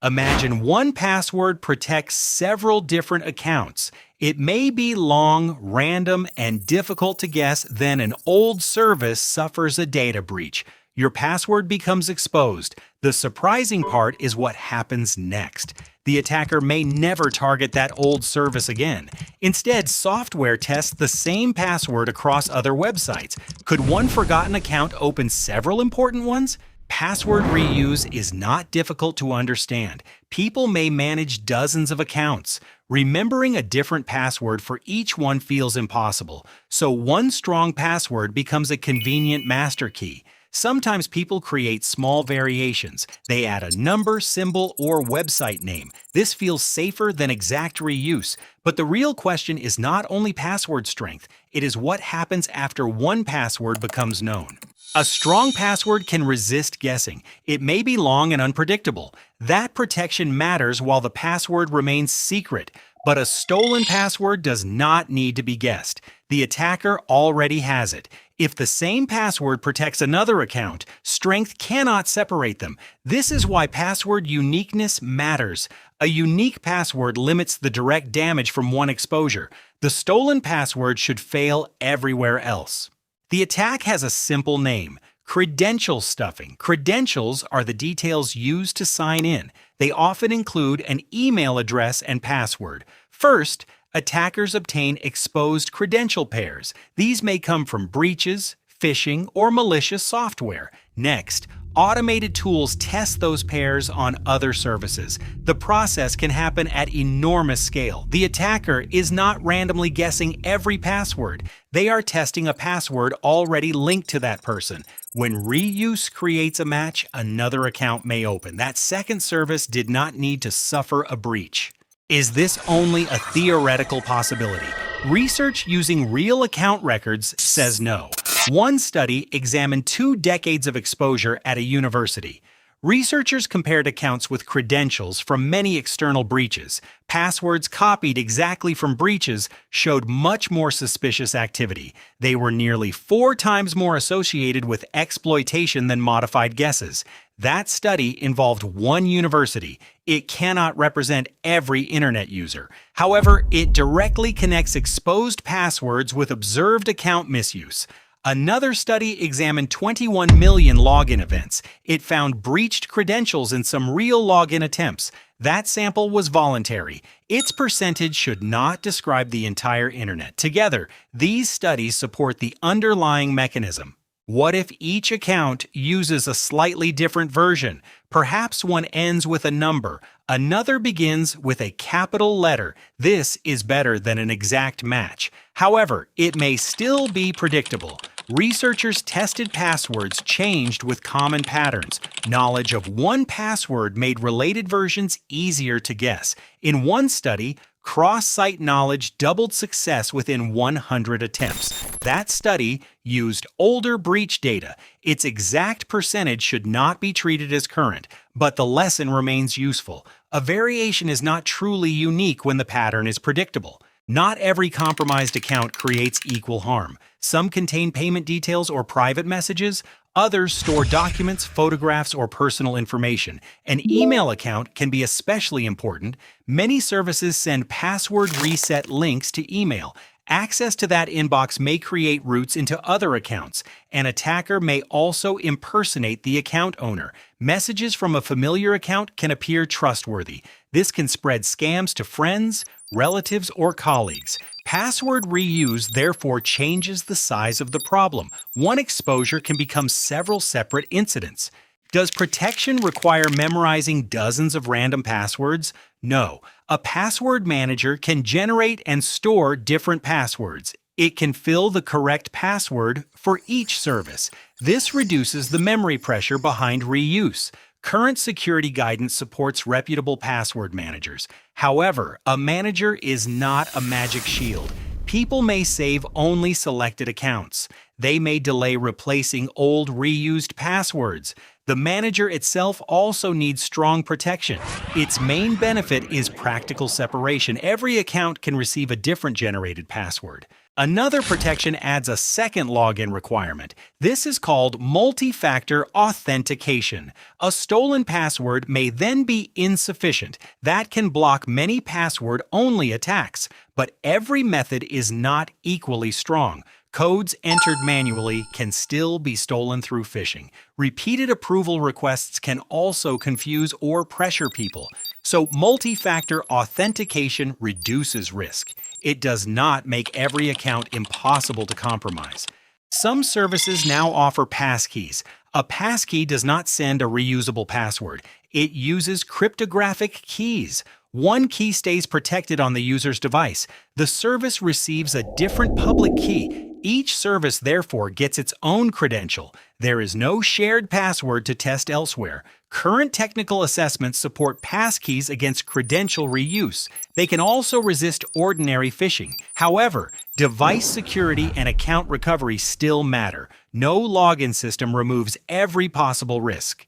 Imagine one password protects several different accounts. It may be long, random, and difficult to guess, then an old service suffers a data breach. Your password becomes exposed. The surprising part is what happens next. The attacker may never target that old service again. Instead, software tests the same password across other websites. Could one forgotten account open several important ones? Password reuse is not difficult to understand. People may manage dozens of accounts. Remembering a different password for each one feels impossible, so one strong password becomes a convenient master key. Sometimes people create small variations. They add a number, symbol, or website name. This feels safer than exact reuse. But the real question is not only password strength, it is what happens after one password becomes known. A strong password can resist guessing. It may be long and unpredictable. That protection matters while the password remains secret. But a stolen password does not need to be guessed. The attacker already has it. If the same password protects another account, strength cannot separate them. This is why password uniqueness matters. A unique password limits the direct damage from one exposure. The stolen password should fail everywhere else. The attack has a simple name: credential stuffing. Credentials are the details used to sign in. They often include an email address and password. First, attackers obtain exposed credential pairs. These may come from breaches, phishing, or malicious software. Next, automated tools test those pairs on other services. The process can happen at enormous scale. The attacker is not randomly guessing every password. They are testing a password already linked to that person. When reuse creates a match, another account may open. That second service did not need to suffer a breach. Is this only a theoretical possibility? Research using real account records says no. One study examined 2 decades of exposure at a university. Researchers compared accounts with credentials from many external breaches. Passwords copied exactly from breaches showed much more suspicious activity. They were nearly 4 times more associated with exploitation than modified guesses. That study involved one university. It cannot represent every internet user. However, it directly connects exposed passwords with observed account misuse. Another study examined 21 million login events. It found breached credentials in some real login attempts. That sample was voluntary. Its percentage should not describe the entire internet. Together, these studies support the underlying mechanism. What if each account uses a slightly different version? Perhaps one ends with a number, another begins with a capital letter. This is better than an exact match. However, it may still be predictable. Researchers tested passwords changed with common patterns. Knowledge of one password made related versions easier to guess. In one study, cross-site knowledge doubled success within 100 attempts. That study used older breach data. Its exact percentage should not be treated as current, but the lesson remains useful. A variation is not truly unique when the pattern is predictable. Not every compromised account creates equal harm. Some contain payment details or private messages. Others store documents, photographs, or personal information. An email account can be especially important. Many services send password reset links to email. Access to that inbox may create routes into other accounts. An attacker may also impersonate the account owner. Messages from a familiar account can appear trustworthy. This can spread scams to friends, relatives, or colleagues. Password reuse therefore changes the size of the problem. One exposure can become several separate incidents. Does protection require memorizing dozens of random passwords? No. A password manager can generate and store different passwords. It can fill the correct password for each service. This reduces the memory pressure behind reuse. Current security guidance supports reputable password managers. However, a manager is not a magic shield. People may save only selected accounts. They may delay replacing old reused passwords. The manager itself also needs strong protection. Its main benefit is practical separation. Every account can receive a different generated password. Another protection adds a second login requirement. This is called multi-factor authentication. A stolen password may then be insufficient. That can block many password-only attacks. But every method is not equally strong. Codes entered manually can still be stolen through phishing. Repeated approval requests can also confuse or pressure people. So multi-factor authentication reduces risk. It does not make every account impossible to compromise. Some services now offer passkeys. A passkey does not send a reusable password. It uses cryptographic keys. One key stays protected on the user's device. The service receives a different public key. Each service, therefore, gets its own credential. There is no shared password to test elsewhere. Current technical assessments support passkeys against credential reuse. They can also resist ordinary phishing. However, device security and account recovery still matter. No login system removes every possible risk.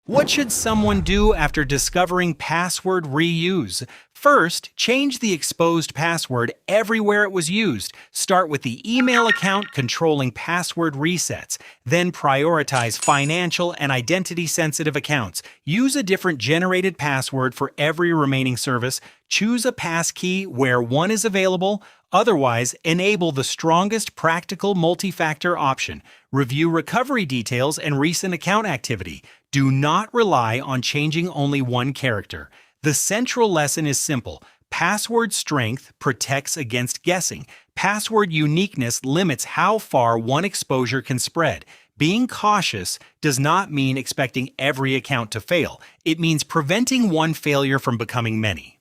What should someone do after discovering password reuse? First, change the exposed password everywhere it was used. Start with the email account controlling password resets. Then prioritize financial and identity-sensitive accounts. Use a different generated password for every remaining service. Choose a passkey where one is available. Otherwise, enable the strongest practical multi-factor option. Review recovery details and recent account activity. Do not rely on changing only one character. The central lesson is simple. Password strength protects against guessing. Password uniqueness limits how far one exposure can spread. Being cautious does not mean expecting every account to fail. It means preventing one failure from becoming many.